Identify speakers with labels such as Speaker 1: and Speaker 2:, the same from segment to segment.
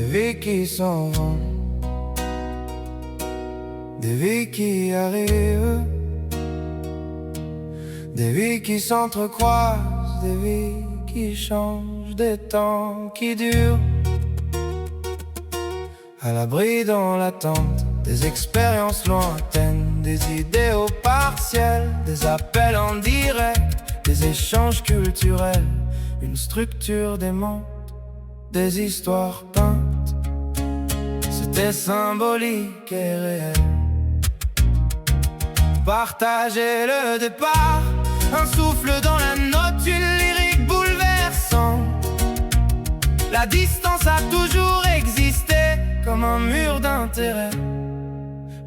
Speaker 1: vies qui s'en vont, des vies qui arrivent, des vies qui s'entrecroisent, des vies qui changent, des temps qui durent, à l'abri dans l'attente, des expériences lointaines, des idéaux partiels, des appels en direct, des échanges culturels, une structure démente, des histoires peintes. C'était symbolique et réel. Partager le départ, un souffle dans la note, une lyrique bouleversante. La distance a toujours existé comme un mur d'intérêt.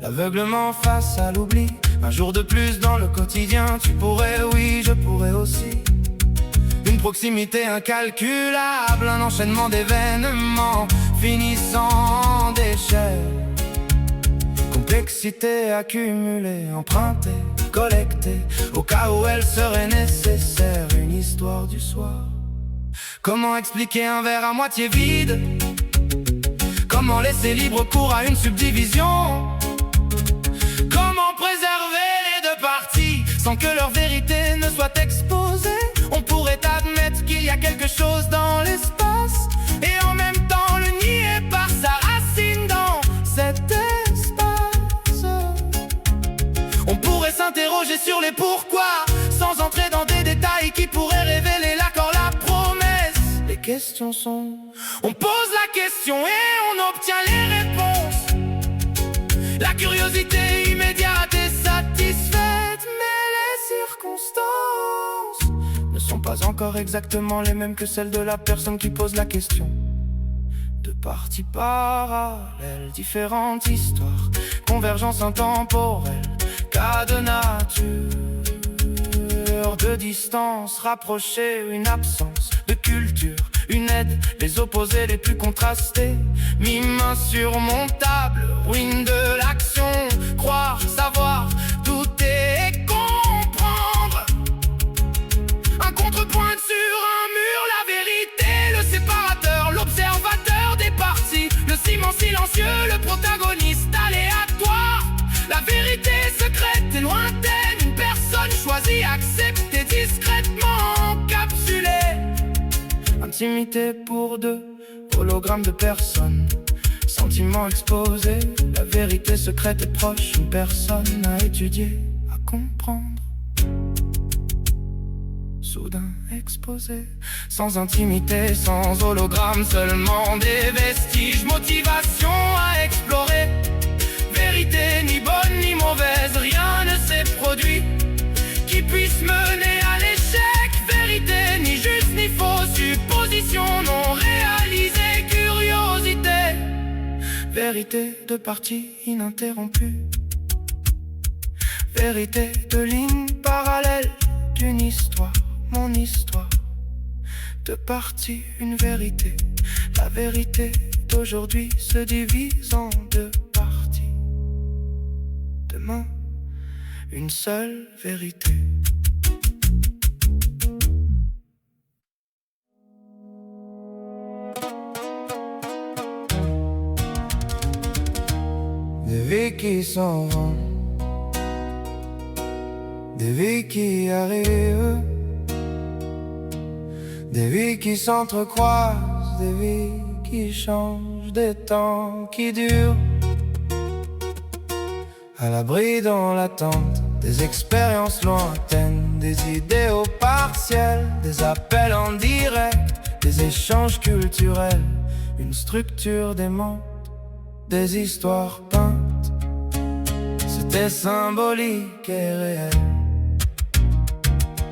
Speaker 1: L'aveuglement face à l'oubli, un jour de plus dans le quotidien. Tu pourrais, oui, je pourrais aussi. Une proximité incalculable, un enchaînement d'événements finissant en déchets. Complexité accumulée, empruntée, collectée, au cas où elle serait nécessaire. Une histoire du soir. Comment expliquer un verre à moitié vide? Comment laisser libre cours à une subdivision? Comment préserver les deux parties sans que leur vérité ne soit exposée? On pourrait admettre qu'il y a quelque chose dans l'espace et en même temps le nier par sa racine dans cet espace. On pourrait s'interroger sur les pourquoi sans entrer dans des détails qui pourraient révéler l'accord, la promesse. Les questions sont... On pose la question et on obtient les réponses. La curiosité immédiate est satisfaite, mais les circonstances ne sont pas encore exactement les mêmes que celles de la personne qui pose la question. Deux parties parallèles, différentes histoires, convergence intemporelle, cas de nature, de distance rapprochée, une absence de culture, une aide, les opposés les plus contrastés, mime insurmontable, ruine de l'action, croire, savoir, douter et comprendre. Un contrepoint sur un mur, la vérité, le séparateur, l'observateur des parties, le ciment silencieux, le protagoniste aléatoire. La vérité secrète et lointaine, une personne choisie, acceptée discrètement, encapsulée. Intimité pour deux, hologramme de personnes, sentiments exposés, la vérité secrète est proche, une personne à étudier, à comprendre. Soudain exposé, sans intimité, sans hologramme, seulement des vestiges, motivation à explorer. Vérité ni bonne ni mauvaise, rien ne s'est produit qui puisse mener à l'échec. Vérité ni juste ni faux, supposition non réalisée, curiosité. Vérité de partie ininterrompue, vérité de ligne parallèle d'une histoire, mon histoire. Deux parties, une vérité. La vérité d'aujourd'hui se divise en deux parties. Demain, une seule vérité. Des vies qui s'en vont, des vies qui arrivent, des vies qui s'entrecroisent, des vies qui changent, des temps qui durent, à l'abri dans l'attente, des expériences lointaines, des idéaux partiels, des appels en direct, des échanges culturels, une structure démente, des histoires peintes. C'était symbolique et réel.